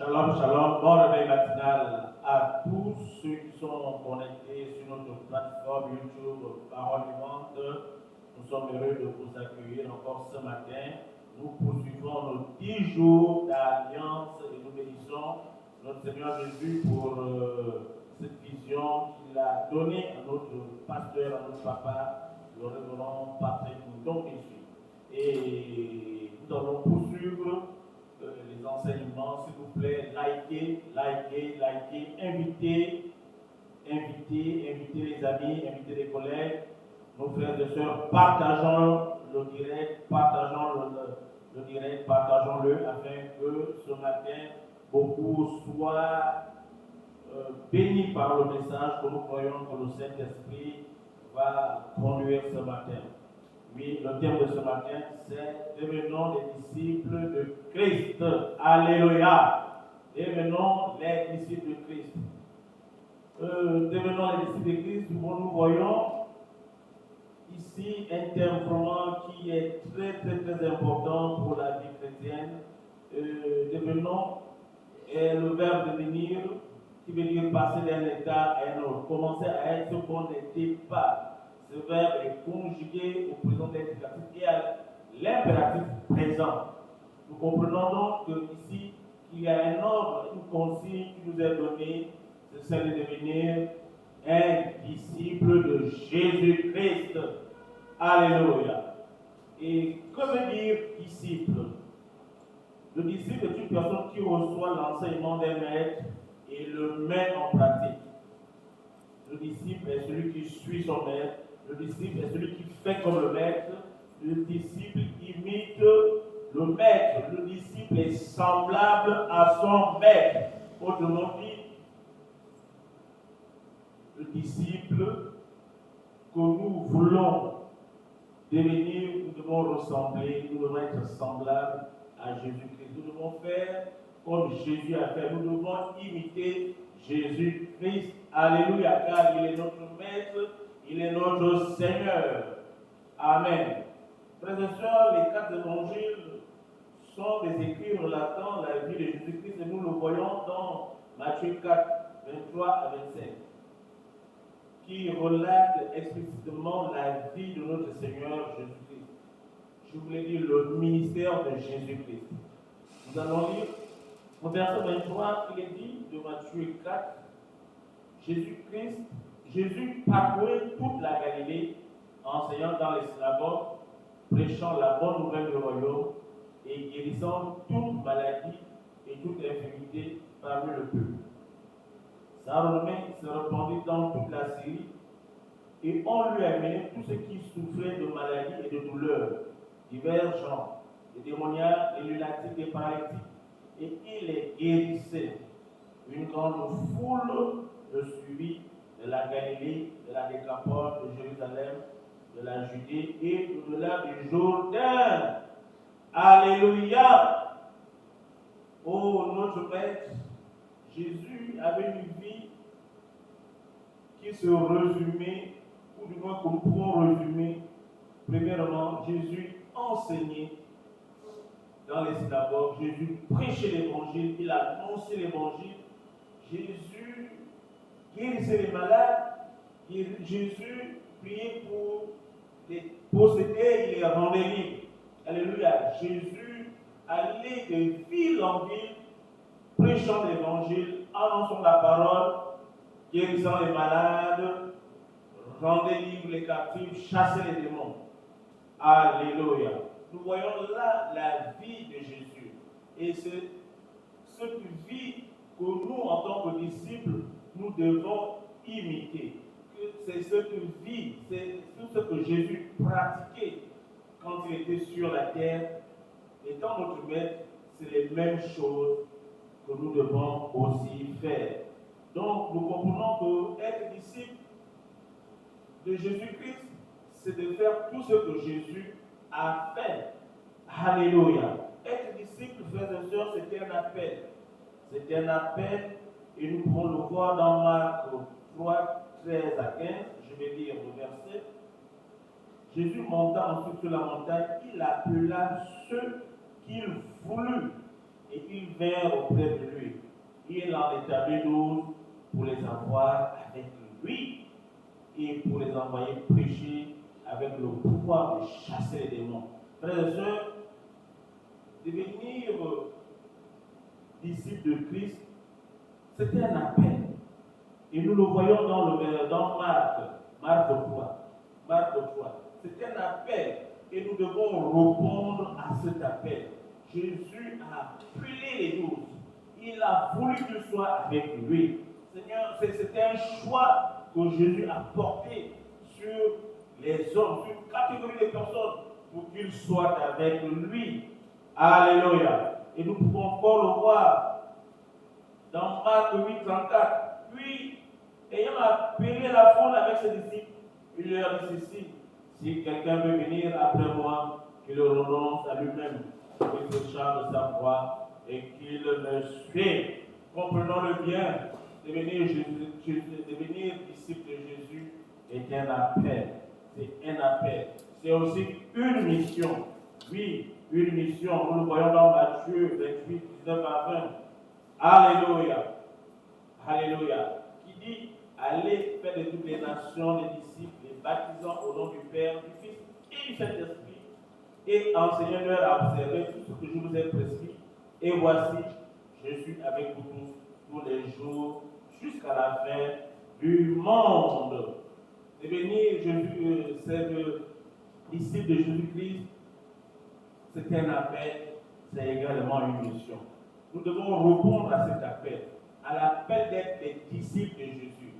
Shalom, shalom, bon réveil matinal à tous ceux qui sont connectés sur notre plateforme YouTube Parole Vivante. Nous sommes heureux de vous accueillir encore ce matin. Nous poursuivons nos 10 jours d'alliance et nous bénissons notre Seigneur Jésus pour cette vision qu'il a donnée à notre pasteur, à notre papa, le révérend Patrick Moudon ici. Et nous allons poursuivre les enseignements, s'il vous plaît, likez, invitez les amis, invitez les collègues, nos frères et sœurs, partageons le direct, partageons-le afin que ce matin, beaucoup soient bénis par le message que nous croyons que le Saint-Esprit va conduire ce matin. Oui, le thème de ce matin, c'est devenons les disciples de Christ. Alléluia. Devenons les disciples de Christ. Devenons les disciples de Christ. Nous voyons ici un terme vraiment qui est très important pour la vie chrétienne. Devenons est le verbe devenir qui veut dire passer d'un état à un autre. Commencer à être ce qu'on n'était pas. Ce verbe est conjugué au présent d'indicatif et à l'impératif présent. Nous comprenons donc qu'ici, il y a un ordre, une consigne qui nous est donnée, c'est celle de devenir un disciple de Jésus-Christ. Alléluia. Et que veut dire disciple? Le disciple est une personne qui reçoit l'enseignement d'un maître et le met en pratique. Le disciple est celui qui suit son maître. Le disciple est celui qui fait comme le maître. Le disciple imite le maître. Le disciple est semblable à son maître. Autrement dit, le disciple que nous voulons devenir, nous devons ressembler, nous devons être semblables à Jésus-Christ. Nous devons faire comme Jésus a fait. Nous devons imiter Jésus-Christ. Alléluia, car il est notre maître. Il est notre Seigneur. Amen. Frères et sœurs, les 4 évangiles sont des écrits relatant la vie de Jésus-Christ et nous le voyons dans Matthieu 4, 23 à 25, qui relate explicitement la vie de notre Seigneur Jésus-Christ. Je voulais dire le ministère de Jésus-Christ. Nous allons lire au verset 23, il est dit de Matthieu 4, Jésus parcourait toute la Galilée, enseignant dans les synagogues, prêchant la bonne nouvelle du royaume et guérissant toute maladie et toute infirmité parmi le peuple. Sa renommée se répandit dans toute la Syrie et on lui a amené tous ceux qui souffraient de maladies et de douleurs, divers genres, les démoniaques, les lunatiques, les paralytiques, et il les guérissait. Une grande foule le suivit de la Galilée, de la Décapole, de Jérusalem, de la Judée et au-delà du Jourdain. Alléluia! Oh, notre Maître, Jésus avait une vie qui se résumait, ou du moins que nous pouvons résumer. Premièrement, Jésus enseignait dans les synagogues, Jésus prêchait l'évangile, il annonçait l'évangile, Jésus guérissait les malades, Jésus priait pour les possédés, il les rendait libres. Alléluia. Jésus allait de ville en ville, prêchant l'évangile, annonçant la parole, guérissant les malades, rendait libres les captifs, chassait les démons. Alléluia. Nous voyons là la vie de Jésus. Et c'est cette vie que nous, en tant que disciples, nous devons imiter. C'est cette vie, c'est tout ce que Jésus pratiquait quand il était sur la terre. Étant notre maître, c'est les mêmes choses que nous devons aussi faire. Donc, nous comprenons que être disciple de Jésus-Christ, c'est de faire tout ce que Jésus a fait. Alléluia. Être disciple, frères et sœurs, c'est un appel. C'est un appel et nous pouvons le voir dans Marc 3, 13 à 15. Je vais lire le verset. Jésus monta ensuite sur la montagne, il appela ceux qu'il voulut et ils vinrent auprès de lui. il en établit 12 pour les avoir avec lui et pour les envoyer prêcher avec le pouvoir de chasser les démons. Frères et sœurs, devenir disciple de Christ, c'était un appel. Et nous le voyons dans Marc 3. C'est un appel et nous devons répondre à cet appel. Jésus a appelé les 12. Il a voulu que tu sois avec lui. Seigneur, c'était un choix que Jésus a porté sur les hommes, sur une catégorie de personnes pour qu'ils soient avec lui. Alléluia. Et nous pouvons encore le voir dans Marc 8, 34. Puis, ayant appelé la foule avec ses disciples, il leur dit ceci: si quelqu'un veut venir après moi, qu'il renonce à lui-même, qu'il se charge de sa croix et qu'il me suive. Comprenons-le bien, devenir disciple de Jésus est un appel. C'est un appel. C'est aussi une mission. Oui, une mission. Nous le voyons dans Matthieu 28, 19 à 20. Alléluia. Alléluia. Qui dit: allez faire de toutes les nations des disciples, les baptisant au nom du Père, du Fils et du Saint-Esprit, et enseignez-leur à observer tout ce que je vous ai prescrit. Et voici, je suis avec vous tous les jours jusqu'à la fin du monde. Devenir disciple de Jésus-Christ, c'est un appel, c'est également une mission. Nous devons répondre à cet appel, à l'appel d'être des disciples de Jésus,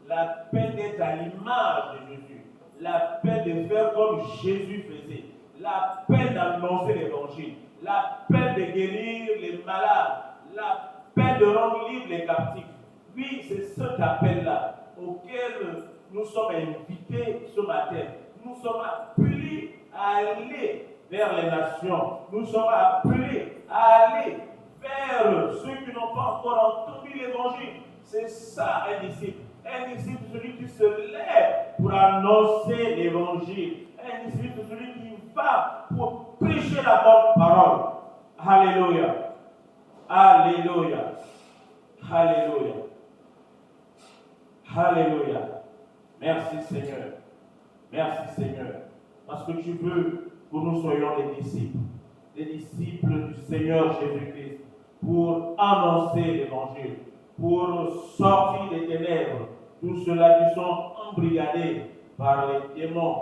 l'appel d'être à l'image de Jésus, l'appel de faire comme Jésus faisait, l'appel d'annoncer l'évangile, l'appel de guérir les malades, l'appel de rendre libres les captifs. Oui, c'est cet appel-là auquel nous sommes invités ce matin. Nous sommes appelés à aller vers les nations. Nous sommes appelés à aller vers ceux qui n'ont pas encore entendu l'évangile. C'est ça un disciple. Un disciple, c'est celui qui se lève pour annoncer l'évangile. Un disciple, c'est celui qui va pour prêcher la bonne parole. Alléluia. Alléluia. Alléluia. Alléluia. Merci Seigneur. Merci Seigneur. Parce que tu veux que nous soyons des disciples du Seigneur Jésus-Christ, pour annoncer l'évangile, pour sortir des ténèbres, tous ceux-là qui sont embrigadés par les démons.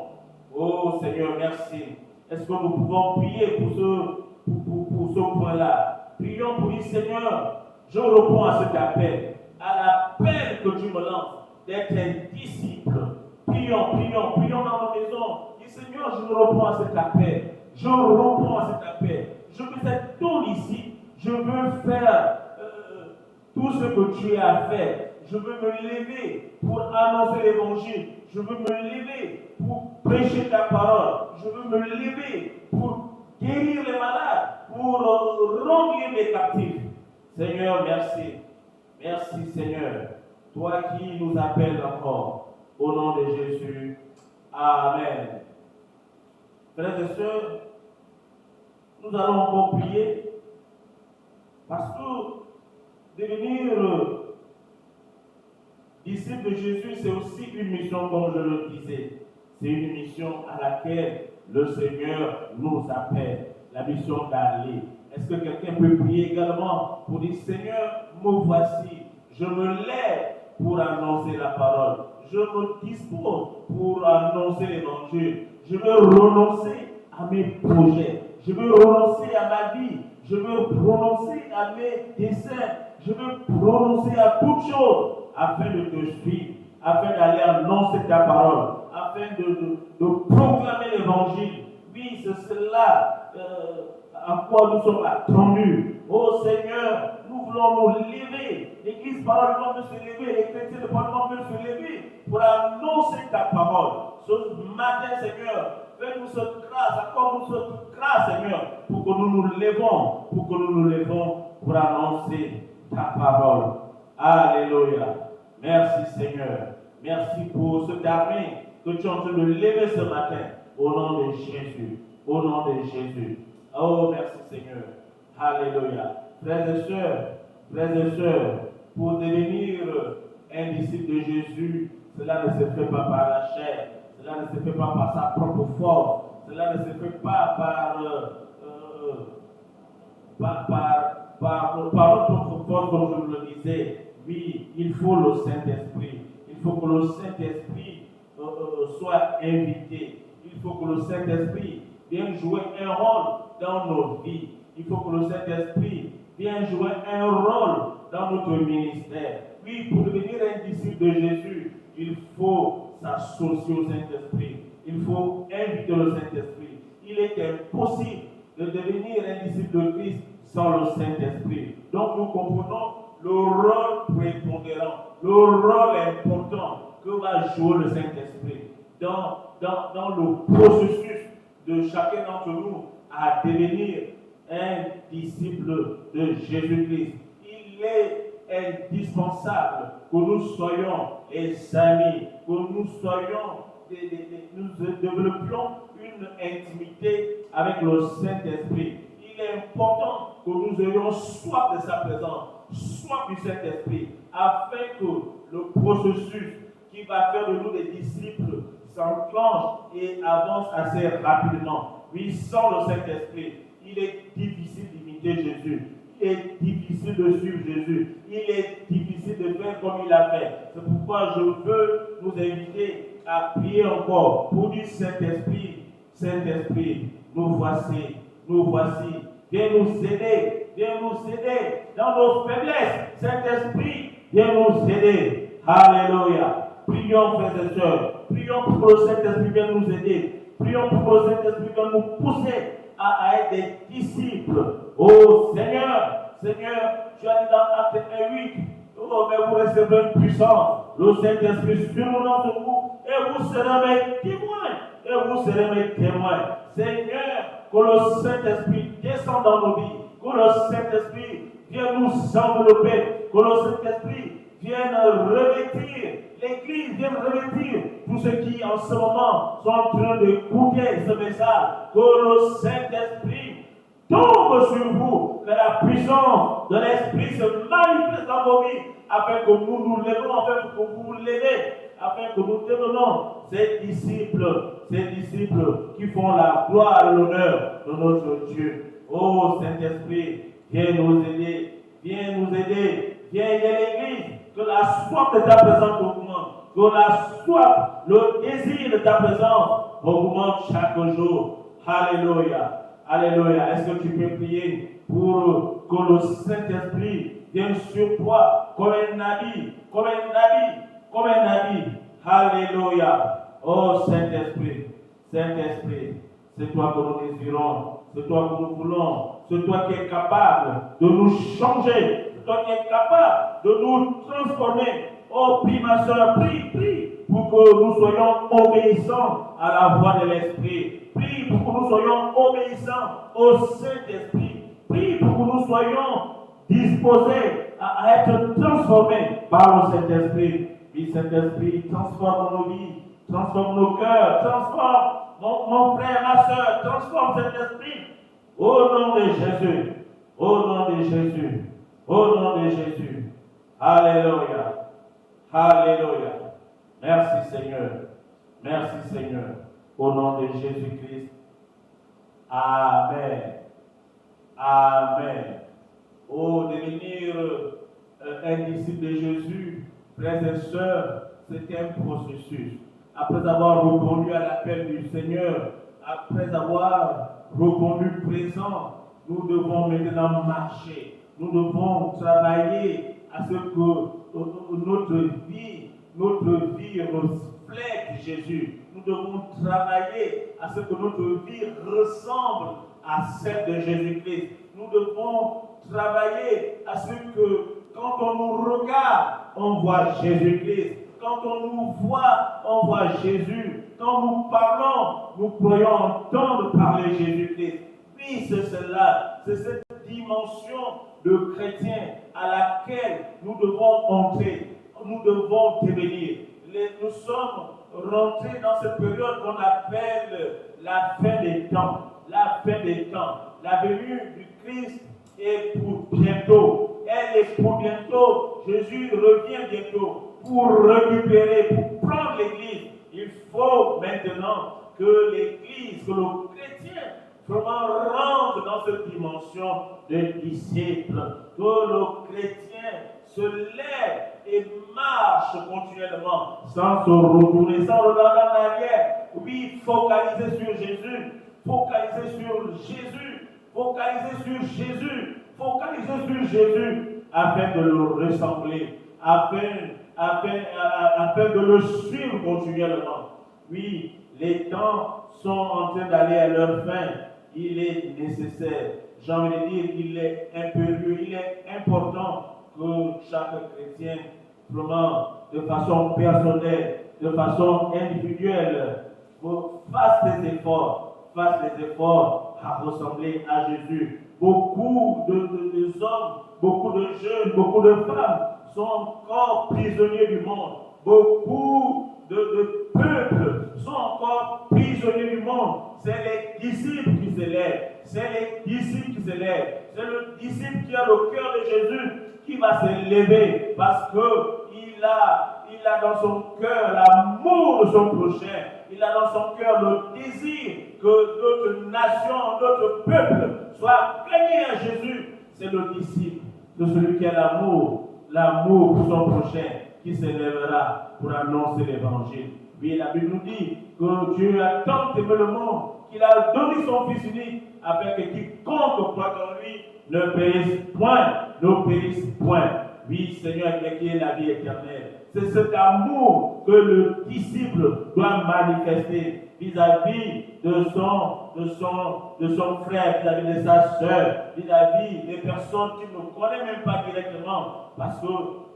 Oh Seigneur, merci. Est-ce que nous pouvons prier pour ce point-là? Prions pour dire: Seigneur, je réponds à cet appel, à l'appel que tu me lances d'être un disciple. Prions dans nos maisons. Dis: Seigneur, je réponds à cet appel. Je réponds à cet appel. Je veux être ton disciple. Je veux faire tout ce que tu as fait. Je veux me lever pour annoncer l'évangile. Je veux me lever pour prêcher ta parole. Je veux me lever pour guérir les malades, pour rendre les captifs. Seigneur, merci. Merci Seigneur. Toi qui nous appelles encore. Au nom de Jésus. Amen. Frères et sœurs, nous allons encore prier parce que devenir disciple de Jésus, c'est aussi une mission, comme je le disais. C'est une mission à laquelle le Seigneur nous appelle. La mission d'aller. Est-ce que quelqu'un peut prier également pour dire: Seigneur, me voici. Je me lève pour annoncer la parole. Je me dispose pour annoncer l'évangile. Je veux renoncer à mes projets. Je veux renoncer à ma vie. Je veux renoncer à mes desseins. Je veux renoncer à toutes choses afin de te suivre, afin d'aller annoncer ta parole, afin de proclamer l'évangile. Oui, c'est cela à quoi nous sommes attendus. Oh Seigneur, nous voulons nous lever. L'Église Parlement veut se lever, les chrétiens de Parlement veulent se lever pour annoncer ta parole. Ce matin, Seigneur, fais-nous cette grâce, accorde-nous cette grâce, Seigneur, pour que nous nous levons, pour annoncer ta parole. Alléluia. Merci Seigneur. Merci pour cette armée que tu es en train de lever ce matin. Au nom de Jésus. Au nom de Jésus. Oh, merci Seigneur. Alléluia. Frères et sœurs, Frères et sœurs, pour devenir un disciple de Jésus, cela ne se fait pas par la chair, cela ne se fait pas par sa propre force, cela ne se fait pas par notre propre force, comme je vous le disais. Oui, il faut le Saint-Esprit. Il faut que le Saint-Esprit soit invité. Il faut que le Saint-Esprit vienne jouer un rôle dans nos vies. Il faut que le Saint-Esprit vienne jouer un rôle dans notre ministère. Oui, pour devenir un disciple de Jésus, il faut s'associer au Saint-Esprit. Il faut inviter le Saint-Esprit. Il est impossible de devenir un disciple de Christ sans le Saint-Esprit. Donc nous comprenons le rôle prépondérant, le rôle important que va jouer le Saint-Esprit dans le processus de chacun d'entre nous à devenir un disciple de Jésus-Christ. Il est indispensable que nous soyons les amis, que nous développions une intimité avec le Saint-Esprit. Il est important que nous ayons soif de sa présence, soif du Saint-Esprit, afin que le processus qui va faire de nous des disciples s'enclenche et avance assez rapidement. Oui, sans le Saint-Esprit, il est difficile d'imiter Jésus. Il est difficile de suivre Jésus. Il est difficile de faire comme il a fait. C'est pourquoi je veux nous inviter à prier encore pour dire Saint-Esprit, Saint-Esprit, nous voici. Viens nous aider dans nos faiblesses. Saint-Esprit, viens nous aider. Alléluia. Prions, frères et sœurs. Prions pour que le Saint-Esprit vienne nous aider. Prions pour que le Saint-Esprit vienne nous pousser à être des disciples. Oh Seigneur, tu as dit dans Acte 1:8, oh, mais vous recevrez une puissance. Le Saint-Esprit survenant sur vous et vous serez mes témoins. Seigneur, que le Saint-Esprit descende dans nos vies. Que le Saint-Esprit vienne nous envelopper. Que le Saint-Esprit vienne revêtir l'Église, vienne revêtir tous ceux qui en ce moment sont en train d'écouter ce message. Que le Saint-Esprit tombe sur vous, que la puissance de l'Esprit se manifeste dans vos vies, afin que nous nous levons, afin que vous vous levez, afin que nous devenons ces disciples qui font la gloire et l'honneur de notre Dieu. Oh Saint-Esprit, viens nous aider, viens aider l'Église, que la soif de ta présence augmente, que la soif, le désir de ta présence augmente chaque jour. Alléluia. Alléluia. Est-ce que tu peux prier pour que le Saint-Esprit vienne sur toi comme un habit. Alléluia. Oh Saint-Esprit, c'est toi que nous désirons, c'est toi que nous voulons, c'est toi qui es capable de nous changer, c'est toi qui es capable de nous transformer. Oh, prie ma soeur, prie pour que nous soyons obéissants à la voix de l'Esprit. Prie pour que nous soyons obéissants au Saint-Esprit. Prie pour que nous soyons disposés à être transformés par le Saint-Esprit. Oui, Saint-Esprit, transforme nos vies, transforme nos cœurs, transforme mon frère, ma soeur, transforme Saint-Esprit. Au nom de Jésus, au nom de Jésus, au nom de Jésus. Alléluia, alléluia. Merci Seigneur, au nom de Jésus-Christ. Amen. Oh, devenir un disciple de Jésus, frères et sœurs, c'est un processus. Après avoir répondu à l'appel du Seigneur, après avoir répondu présent, nous devons maintenant marcher. Nous devons travailler à ce que notre vie reflète Jésus. Nous devons travailler à ce que notre vie ressemble à celle de Jésus-Christ. Nous devons travailler à ce que quand on nous regarde, on voit Jésus-Christ. Quand on nous voit, on voit Jésus. Quand nous parlons, nous croyons entendre parler Jésus-Christ. Oui, c'est cela, c'est cette dimension de chrétien à laquelle nous devons entrer, nous devons devenir. Nous sommes rentrés dans cette période qu'on appelle la fin des temps. La fin des temps. La venue du Christ est pour bientôt. elle est pour bientôt. Jésus revient bientôt pour récupérer, pour prendre l'Église. Il faut maintenant que l'Église, que le chrétien, vraiment rentre dans cette dimension de disciple, que le chrétien se lève et marche continuellement, sans se retourner, sans regarder en arrière. Oui, focaliser sur Jésus, focaliser sur Jésus, focaliser sur Jésus, focaliser sur Jésus, afin de le ressembler, afin de le suivre continuellement. Oui, les temps sont en train d'aller à leur fin. Il est nécessaire, j'ai envie de dire, il est impérieux, il est important que chaque chrétien, vraiment, de façon personnelle, de façon individuelle, fasse des efforts à ressembler à Jésus. Beaucoup de hommes, beaucoup de jeunes, beaucoup de femmes sont encore prisonniers du monde. Beaucoup de peuples sont encore prisonniers du monde. C'est les disciples qui s'élèvent. C'est les disciples qui s'élèvent. C'est le disciple qui a le cœur de Jésus qui va s'élever parce qu'il a dans son cœur l'amour de son prochain. Il a dans son cœur le désir que notre nation, notre peuple soit gagné à Jésus. C'est le disciple de celui qui a l'amour pour son prochain, qui s'élèvera pour annoncer l'évangile. Oui, la Bible nous dit que Dieu a tant aimé le monde qu'il a donné son Fils unique afin que quiconque croit en lui ne périsse point. Oui, Seigneur, qui est la vie éternelle. C'est cet amour que le disciple doit manifester vis-à-vis de son frère, vis-à-vis de sa sœur, vis-à-vis des personnes qui ne connaissent même pas directement, parce que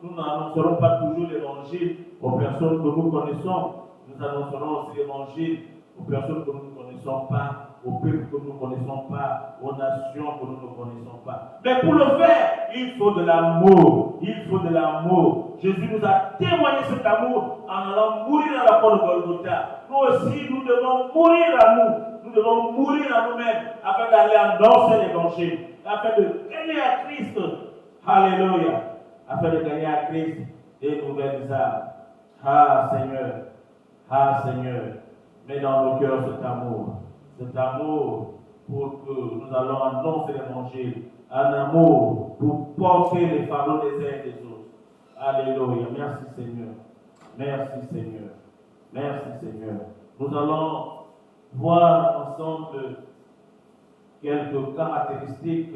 nous n'annoncerons pas toujours l'évangile aux personnes que nous connaissons. Nous annoncerons aussi l'évangile aux personnes que nous ne connaissons pas, aux peuples que nous ne connaissons pas, aux nations que nous ne connaissons pas. Mais pour le faire, il faut de l'amour. Il faut de l'amour. Jésus nous a témoigné cet amour en allant mourir à la croix de Golgotha. Nous aussi, nous devons mourir à nous. Nous devons mourir à nous-mêmes afin d'aller annoncer l'évangile, afin de gagner à Christ. Alléluia. Afin de gagner à Christ des nouvelles âmes. Ah Seigneur, mets dans nos cœurs cet amour pour que nous allons annoncer l'évangile, un amour pour porter les fardeaux des uns et des autres. Alléluia. Merci Seigneur. Merci Seigneur. Merci Seigneur. Nous allons voir ensemble quelques caractéristiques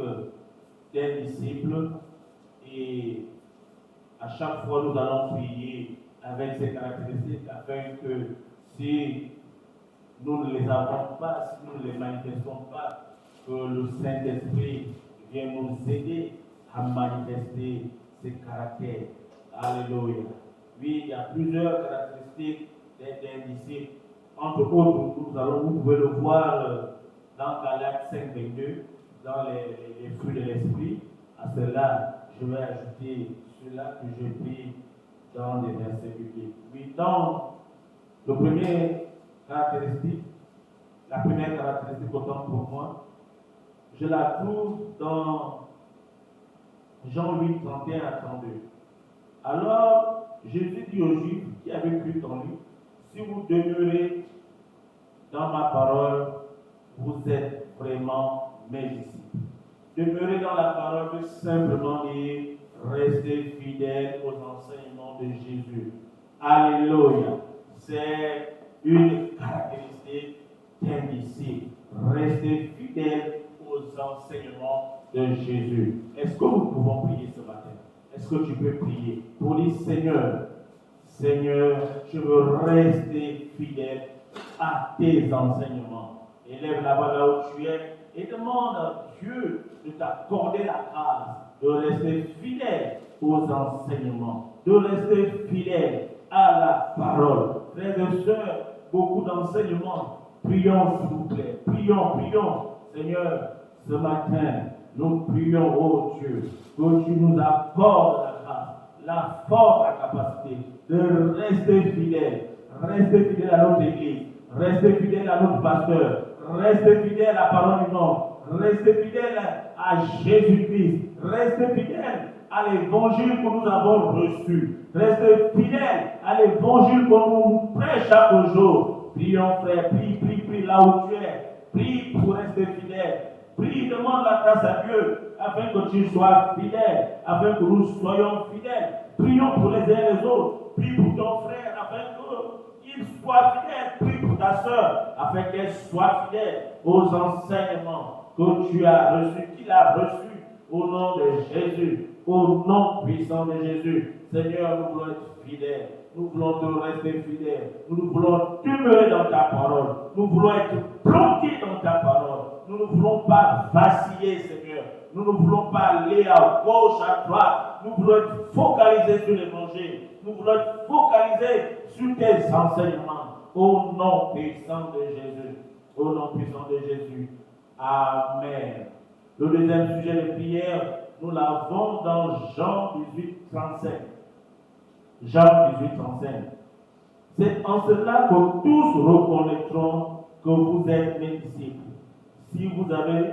des disciples et à chaque fois nous allons prier avec ces caractéristiques afin que si nous ne les avons pas, si nous ne les manifestons pas, que le Saint-Esprit vienne nous aider à manifester ces caractères. Alléluia. Oui, il y a plusieurs caractéristiques des disciples. Entre autres, vous pouvez le voir dans Galates 5:22, dans les fruits de l'esprit. À cela, je vais ajouter cela que j'ai pris dans les versets bibliques. Oui, dans la première caractéristique, autant pour moi, je la trouve dans Jean 8, 31 à 32. Alors, Jésus dit aux Juifs qui avaient cru en lui, si vous demeurez dans ma parole, vous êtes vraiment mes disciples. Demeurez dans la parole veut simplement dire rester fidèle aux enseignements de Jésus. Alléluia. C'est une caractéristique d'un disciple. Rester fidèle aux enseignements de Jésus. Est-ce que nous pouvons prier ce matin? Est-ce que tu peux prier pour dire Seigneur, je veux rester fidèle à tes enseignements. Élève là-bas là où tu es et demande à Dieu de t'accorder la grâce de rester fidèle aux enseignements, de rester fidèle à la parole. Frères et sœurs, beaucoup d'enseignements. Prions s'il vous plaît. Prions. Seigneur, ce matin, nous prions, oh Dieu, que tu nous accordes la grâce, la force, la capacité de rester fidèle. Rester fidèle à notre Église. Rester fidèle à notre pasteur. Rester fidèle à la parole du nom. Rester fidèle à Jésus-Christ. Rester fidèle à l'évangile que nous avons reçu. Reste fidèle à l'évangile que nous prêchons chaque jour. Prions, frère, prie là où tu es. Prie pour rester fidèle. Prie, demande la grâce à Dieu afin que tu sois fidèle, afin que nous soyons fidèles. Prions pour les uns et les autres. Prie pour ton frère afin qu'il soit fidèle. Prie pour ta soeur afin qu'elle soit fidèle aux enseignements que tu as reçus, qu'il a reçus au nom de Jésus, au nom puissant de Jésus. Seigneur, nous voulons être fidèles. Nous voulons te rester fidèles. Nous voulons demeurer dans ta parole. Nous voulons être plantés dans ta parole. Nous ne voulons pas vaciller, Seigneur. Nous ne voulons pas aller à gauche, à droite. Nous voulons être focalisés sur l'évangile. Nous voulons être focalisés sur tes enseignements. Au nom puissant de Jésus. Au nom puissant de Jésus. Amen. Le deuxième sujet de prière, nous l'avons dans Jean 18, 35. Jean 18, 35. C'est en cela que tous reconnaîtront que vous êtes mes disciples, si vous avez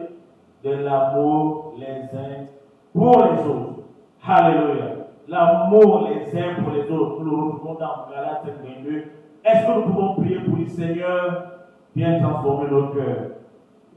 de l'amour les uns pour les autres. Alléluia. L'amour les uns pour les autres. Nous le retrouvons dans Galates 22. Est-ce que nous pouvons prier pour le Seigneur? Viens transformer nos cœurs.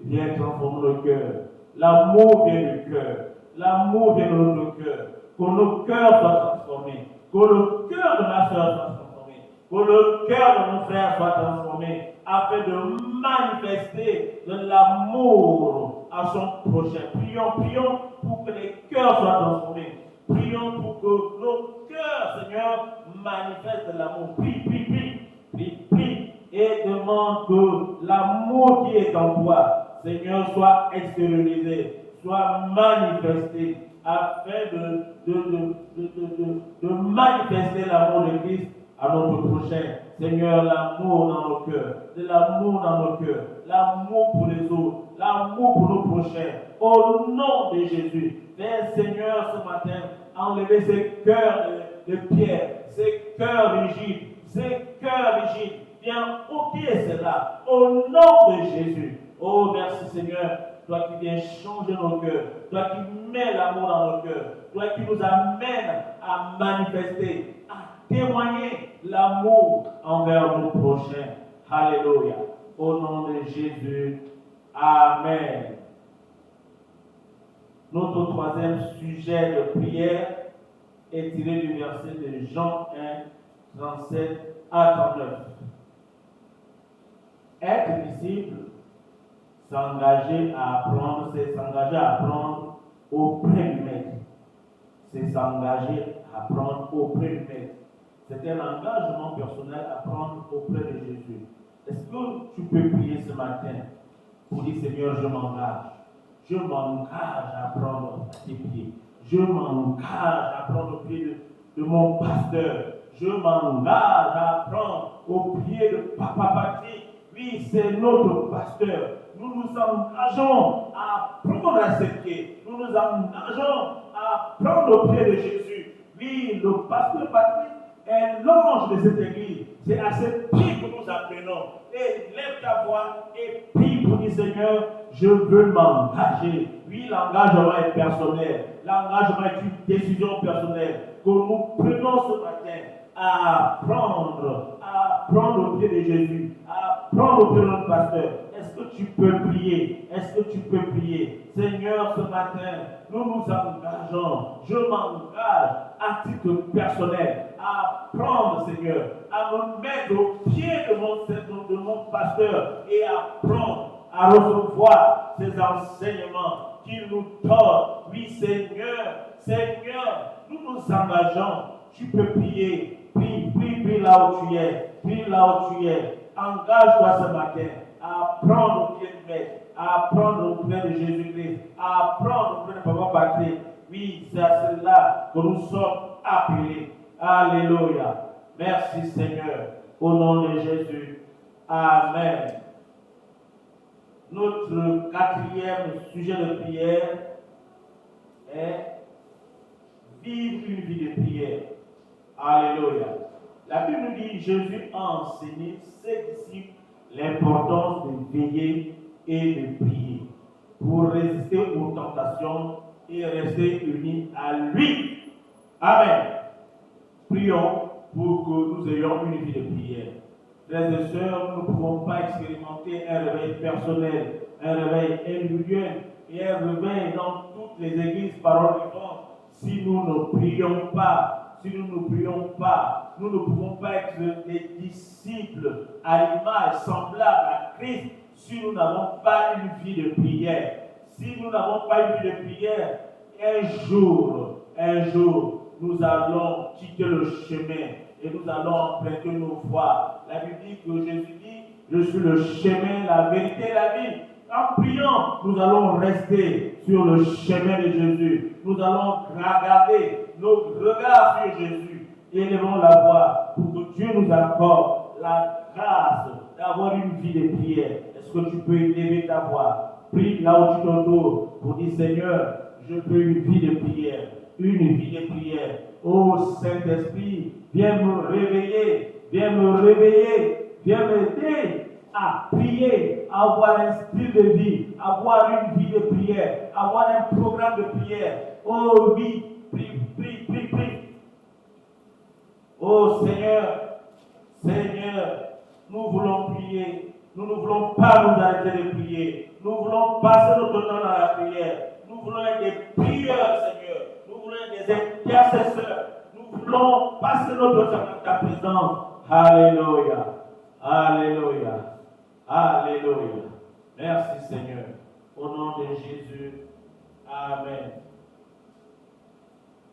Viens transformer nos cœurs. L'amour vient du cœur. L'amour vient de notre cœur. Que nos cœurs soient transformés. Que le cœur de ma soeur soit transformé. Que le cœur de mon frère soit transformé. Afin de manifester de l'amour à son prochain. Prions pour que les cœurs soient transformés. Prions pour que nos cœurs, Seigneur, manifestent de l'amour. Prie. Et demande que l'amour qui est en toi, Seigneur, soit extériorisé, soit manifesté, afin de manifester l'amour de Christ à notre prochain. Seigneur, l'amour dans nos cœurs, de l'amour dans nos cœurs, l'amour pour les autres, l'amour pour nos prochains. Au nom de Jésus, fais, Seigneur, ce matin, enlever ces cœurs de pierre, ces cœurs rigides, Viens ôter cela au nom de Jésus. Oh, merci Seigneur, toi qui viens changer nos cœurs, toi qui mets l'amour dans nos cœurs, toi qui nous amènes à manifester, à témoigner l'amour envers nos prochains. Alléluia. Au nom de Jésus. Amen. Notre troisième sujet de prière est tiré du verset de Jean 1, 37 à 39. Être disciple, s'engager à apprendre, c'est s'engager à apprendre auprès du maître. C'est s'engager à apprendre auprès du maître. C'est un engagement personnel à prendre auprès de Jésus. Est-ce que tu peux prier ce matin pour dire, Seigneur, je m'engage. Je m'engage à prendre tes pieds. Je m'engage à prendre au pied de mon pasteur. Je m'engage à prendre au pied de Papa Patrick. Oui, c'est notre pasteur. Nous nous engageons à prendre à ses pieds. Nous nous engageons à prendre au pied de Jésus. Oui, le pasteur Patrick est l'ange de cette église. C'est à ses pieds que nous apprenons. Et lève ta voix et prie pour dire, Seigneur, je veux m'engager. Oui, l'engagement est personnel. L'engagement est une décision personnelle que nous prenons ce matin à prendre au pied de Jésus, à prendre au pied de notre pasteur. Est-ce que tu peux prier? Est-ce que tu peux prier? Seigneur, ce matin, nous nous engageons. Je m'engage à titre personnel à prendre, Seigneur, à me mettre au pied de mon pasteur et à prendre, à recevoir ces enseignements qu'il nous donne. Oui, Seigneur, nous nous engageons. Tu peux prier. Prie là où tu es. Prie là où tu es. Engage-toi ce matin à prendre au pied du Maître, à prendre au pied de Jésus-Christ, à prendre au pied de Papa Patrick. Oui, c'est à cela que nous sommes appelés. Alléluia. Merci Seigneur. Au nom de Jésus. Amen. Notre quatrième sujet de prière est vivre une vie de prière. Alléluia. La Bible nous dit, Jésus a enseigné ses disciples l'importance de veiller et de prier pour résister aux tentations et rester unis à lui. Amen. Prions pour que nous ayons une vie de prière. Frères et sœurs, nous ne pouvons pas expérimenter un réveil personnel, un réveil individuel et un réveil dans toutes les églises Parole vivante si nous ne prions pas. Si nous ne prions pas, nous ne pouvons pas être des disciples à l'image semblable à Christ si nous n'avons pas une vie de prière. Si nous n'avons pas une vie de prière, un jour, nous allons quitter le chemin et nous allons emprunter nos voies. La Bible dit que Jésus dit, je suis le chemin, la vérité et la vie. En priant, nous allons rester sur le chemin de Jésus. Nous allons regarder nos regards sur Jésus. Élevons la voix pour que Dieu nous accorde la grâce d'avoir une vie de prière. Est-ce que tu peux élever ta voix? Prie là où tu te trouves pour dire, Seigneur, je veux une vie de prière. Une vie de prière. Ô Saint-Esprit, viens me réveiller, viens m'aider à prier, à avoir un style de vie, avoir une vie de prière, avoir un programme de prière. Oh oui, prie. Oh Seigneur, nous voulons prier. Nous ne voulons pas nous arrêter de prier. Nous voulons passer notre temps dans la prière. Nous voulons être des prieurs, Seigneur. Nous voulons être des intercesseurs. Nous voulons passer notre temps dans ta présence. Alléluia. Alléluia. Alléluia. Merci, Seigneur. Au nom de Jésus. Amen.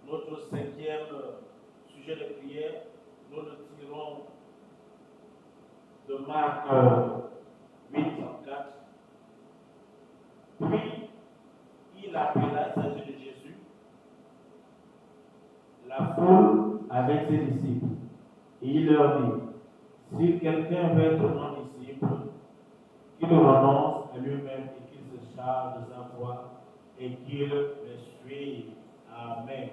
Notre cinquième sujet de prière, nous le tirons de Marc 8:34. Puis, il appela, il s'agit de Jésus, la foule avec ses disciples. Et il leur dit, si quelqu'un veut être mon disciple, qu'il renonce à lui-même et qu'il se charge de sa foi et qu'il me suive. Amen.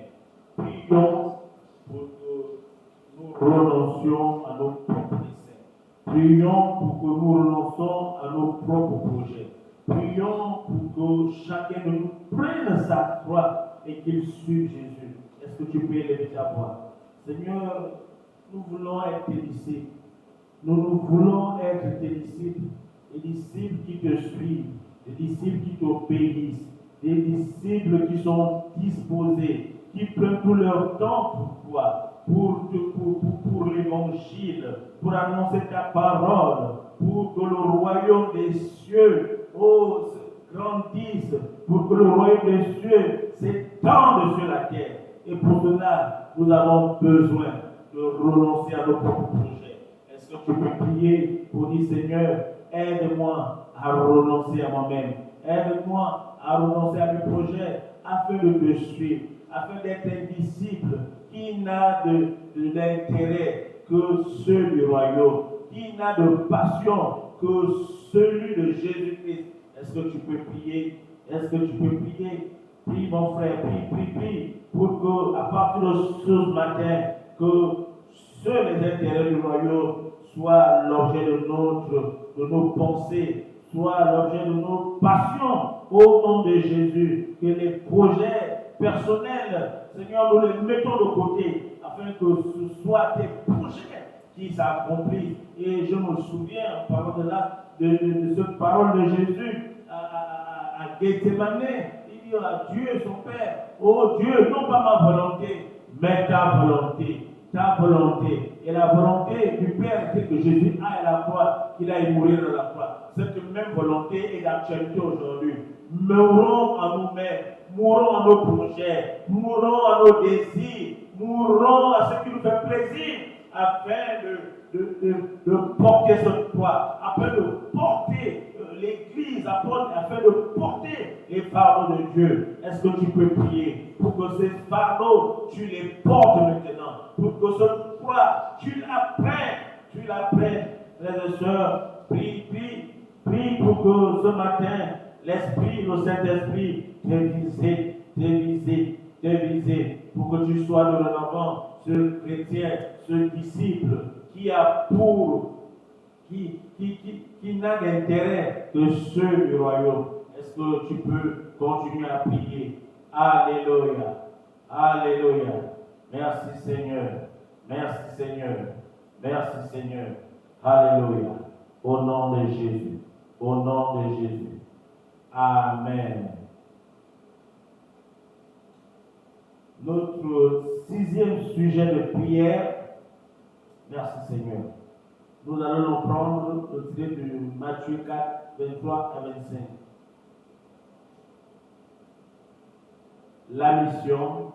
Prions pour que nous renoncions à nos propres desseins. Prions pour que nous renoncions à nos propres projets. Prions pour que chacun de nous prenne sa croix et qu'il suive Jésus. Est-ce que tu peux élever ta voix? Seigneur, nous voulons être tes disciples. Nous voulons être tes disciples. Des disciples qui te suivent. Des disciples qui t'obéissent. Des disciples qui sont disposés, qui prennent tout leur temps pour toi, pour l'évangile, pour annoncer ta parole, pour que le royaume des cieux grandisse, pour que le royaume des cieux s'étende sur la terre. Et pour cela, nous avons besoin de renoncer à nos propres projets. Est-ce que tu peux prier pour dire, Seigneur, aide-moi à renoncer à moi-même. Aide-moi à renoncer à mes projets afin de te suivre, afin d'être un disciple qui n'a d'intérêt que ceux du royaume, qui n'a de passion que celui de Jésus-Christ. Est-ce que tu peux prier? Est-ce que tu peux prier? Prie mon frère, prie, pour que à partir de ce matin, que seuls les intérêts du royaume soient l'objet de nos pensées, soient l'objet de nos passions. Au nom de Jésus, que les projets personnels, Seigneur, nous les mettons de côté, afin que ce soit tes projets qui s'accomplissent. Et je me souviens, en parlant de cette parole de Jésus à Gethsemane, il dit à Dieu, son Père, oh Dieu, non pas ma volonté, mais ta volonté. Ta volonté. Et la volonté du Père, c'est que Jésus aille à la croix, qu'il aille mourir à la croix. Cette même volonté est d'actualité aujourd'hui. Mourons à nous-mêmes, mourons à nos projets, mourons à nos désirs, mourons à ce qui nous fait plaisir, afin de porter cette croix, afin de porter l'Église, afin de porter les fardeaux de Dieu. Est-ce que tu peux prier pour que ces fardeaux, tu les portes maintenant, pour que cette croix, tu la prennes. Frères et sœurs, prie pour que ce matin, l'Esprit, le Saint-Esprit, te visite, pour que tu sois dorénavant ce chrétien, ce disciple qui n'a d'intérêt que ceux du royaume. Est-ce que tu peux continuer à prier? Alléluia. Alléluia. Merci Seigneur. Merci Seigneur. Merci Seigneur. Alléluia. Au nom de Jésus. Au nom de Jésus. Amen. Notre 6e sujet de prière. Merci Seigneur. Nous allons nous prendre le titre de Matthieu 4, 23 à 25. La mission,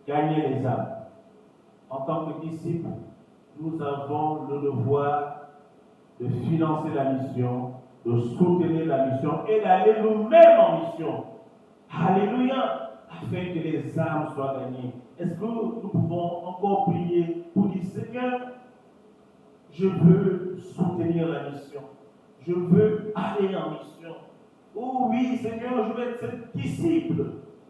gagner les âmes. En tant que disciples, nous avons le devoir de financer la mission, de soutenir la mission et d'aller nous-mêmes en mission. Alléluia, afin que les âmes soient gagnées. Est-ce que nous pouvons encore prier pour dire, Seigneur, je veux soutenir la mission. Je veux aller en mission. Oh oui, Seigneur, je veux être ce disciple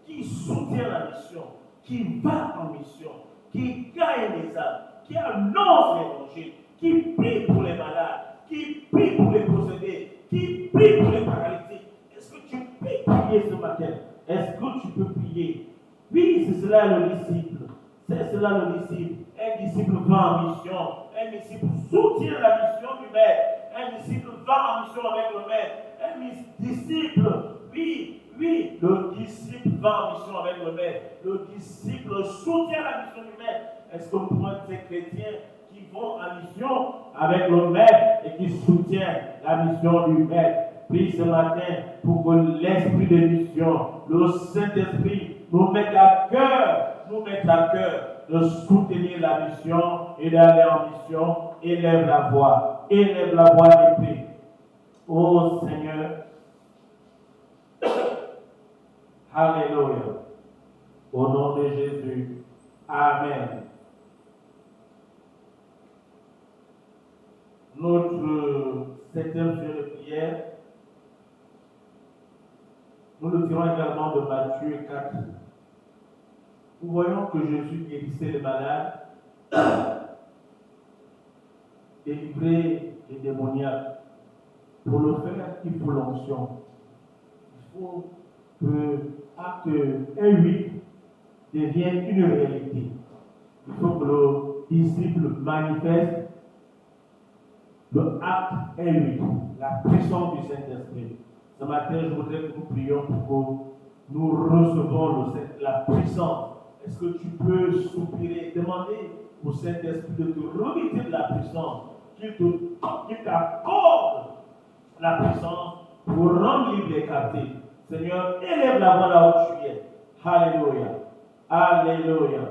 qui soutient la mission, qui va en mission, qui gagne les âmes, qui annonce l'évangile, qui prie pour les malades, qui prie pour les possédés, qui prie pour les paralytiques. Est-ce que tu peux prier ce matin? Est-ce que tu peux prier? Oui, c'est cela le disciple. C'est cela le disciple. Un disciple va en mission. Un disciple soutient la mission du maître. Un disciple va en mission avec le maître. Un disciple, oui, le disciple va en mission avec le maître. Le disciple soutient la mission du maître. Est-ce que nous pouvons être ces chrétiens qui vont en mission avec le maître et qui soutiennent la mission du maître? Prie ce matin pour que l'esprit de mission, le Saint-Esprit, nous mette à cœur de soutenir la mission et d'aller en mission. Élève la voix et prie. Oh Seigneur, alléluia, au nom de Jésus, amen. Notre 7e sujet de prière, nous le tirons également de Matthieu 4. Nous voyons que Jésus guérissait les malades, délivrait les démoniaques. Pour le faire, il faut l'onction. Il faut que acte 1:8 devienne une réalité. Il faut que le disciple manifeste le acte 1:8, la puissance du Saint-Esprit. Ce matin, je voudrais que nous prions pour que nous recevons la puissance. Est-ce que tu peux soupirer, demander au Saint-Esprit de te revêtir de la puissance, qu'il t'accorde la puissance pour rendre libre les captifs. Seigneur, élève la voix là où tu es. Alléluia. Alléluia.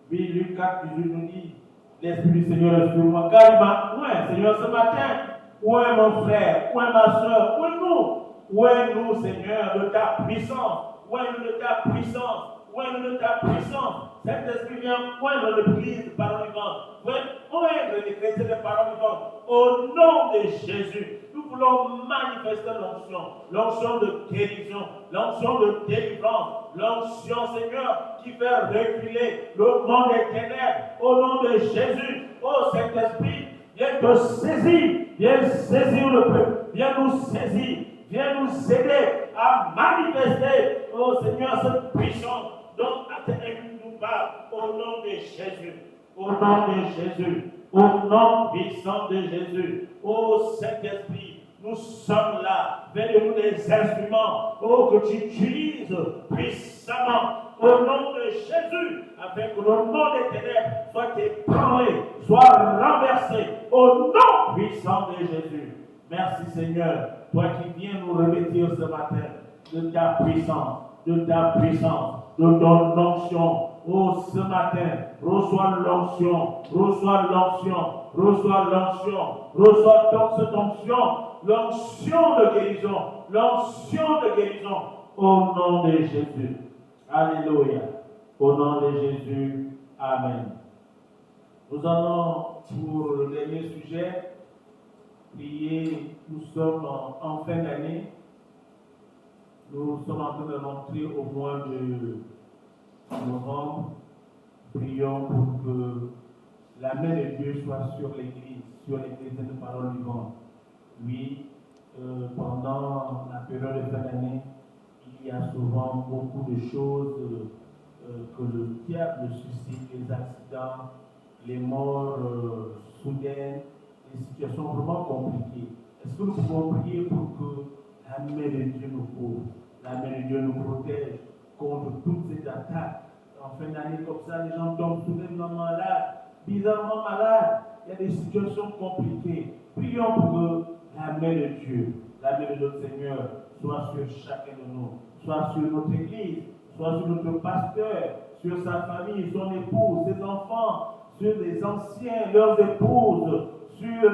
Oui, Luc 4, Jésus nous dit, l'Esprit du Seigneur est sur moi. Car il m'a, ouais, Seigneur, ce matin, où est mon frère, où est ma soeur, où est nous? Où est nous, Seigneur, de ta puissance? Où est nous de ta puissance? Où est nous de ta puissance? Cet esprit vient poindre l'église de parole vivante. Poindre les chrétiens de parole vivante. Au nom de Jésus, nous voulons manifester l'onction de guérison, l'onction de délivrance, l'onction, Seigneur, qui fait reculer le monde des ténèbres. Au nom de Jésus, ô Saint-Esprit, viens te saisir, viens saisir le peuple, viens nous saisir, viens nous aider à manifester, ô Seigneur, cette puissance dont nous parle. Au nom de Jésus, au nom de Jésus, au nom puissant de Jésus, ô Saint-Esprit, nous sommes là, fais-nous des instruments, oh, que tu utilises puissamment, au nom de Jésus, afin que le monde des ténèbres soit ébranlé, soit renversé, au nom puissant de Jésus. Merci Seigneur, toi qui viens nous revêtir ce matin de ta puissance, de ton onction. Oh, ce matin, reçois l'onction, reçois cette onction, l'onction de guérison, au nom de Jésus. Alléluia. Au nom de Jésus. Amen. Nous allons, pour le dernier sujet, prier. Nous sommes en fin d'année. Nous sommes en train de rentrer au mois de novembre. Prions pour que la main de Dieu soit sur l'Église de parole vivante. Oui, pendant la période de fin d'année, il il y a souvent beaucoup de choses que le diable suscite, les accidents, les morts soudaines, des situations vraiment compliquées. Est-ce que nous pouvons prier pour que la main de Dieu nous couvre, la main de Dieu nous protège contre toutes ces attaques? En fin d'année comme ça, les gens tombent soudainement malades, bizarrement malades. Il y a des situations compliquées. Prions pour que la main de Dieu, la main de notre Seigneur, soit sur chacun de nous, soit sur notre Église, soit sur notre pasteur, sur sa famille, son épouse, ses enfants, sur les anciens, leurs épouses, sur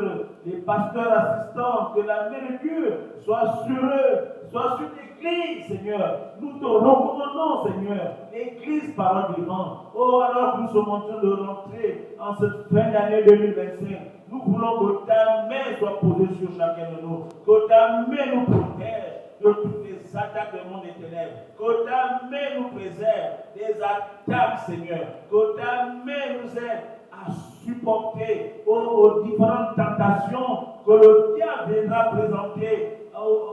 les pasteurs assistants, que la main de Dieu soit sur eux, soit sur l'Église, Seigneur. Nous te recommandons, Seigneur, l'Église parole vivante. Oh, alors que nous sommes en train de rentrer en cette fin d'année 2025, nous voulons que ta main soit posée sur chacun de nous, que ta main nous protège de toutes les attaques du monde des ténèbres, que ta main nous préserve des attaques, Seigneur, que ta main nous aide à supporter aux différentes tentations que le diable viendra présenter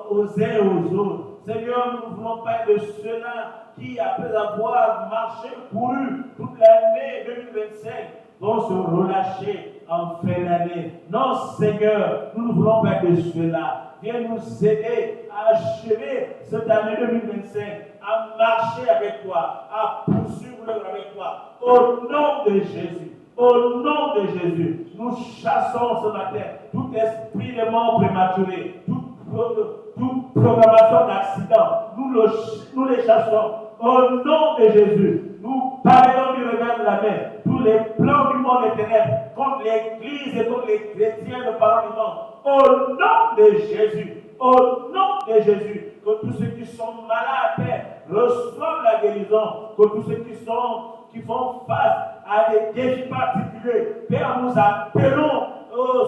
aux uns et aux autres. Seigneur, nous ne voulons pas être de ceux-là qui, après avoir marché, couru toute l'année 2025, vont se relâcher en fin d'année. Non, Seigneur, nous ne voulons pas être de ceux-là. Viens nous aider à achever cette année 2025, à marcher avec toi, à poursuivre l'œuvre avec toi. Au nom de Jésus. Au nom de Jésus, nous chassons ce matin tout esprit de mort prématuré, toute programmation d'accident. Nous les chassons. Au nom de Jésus, nous parlons du revers de la main. Tous les plans du monde des ténèbres contre l'Église et contre les chrétiens de parole vivante. Au nom de Jésus, au nom de Jésus, que tous ceux qui sont malades reçoivent la guérison, que tous ceux qui font face à des défis particuliers, Père, nous appelons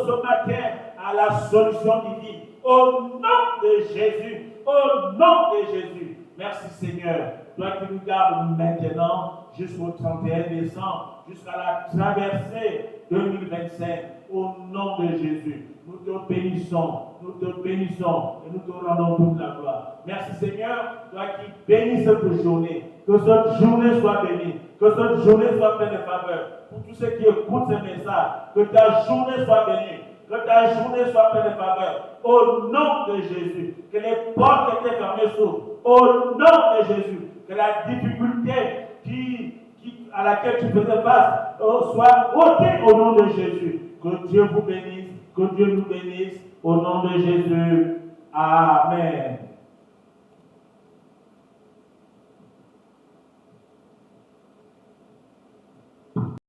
ce matin à la solution divine. Au nom de Jésus, au nom de Jésus. Merci Seigneur. Toi qui nous gardes maintenant jusqu'au 31 décembre, jusqu'à la traversée 2025. Au nom de Jésus, nous te bénissons et nous te rendons toute la gloire. Merci Seigneur, toi qui bénis cette journée, que cette journée soit bénie, que cette journée soit pleine de faveur. Pour tous ceux qui écoutent ce message, que ta journée soit bénie, que ta journée soit pleine de faveur. Au nom de Jésus, que les portes qui étaient fermées s'ouvrent. Au nom de Jésus, que la difficulté à laquelle tu faisais face soit ôtée au nom de Jésus. Que Dieu vous bénisse, que Dieu nous bénisse. Au nom de Jésus. Amen.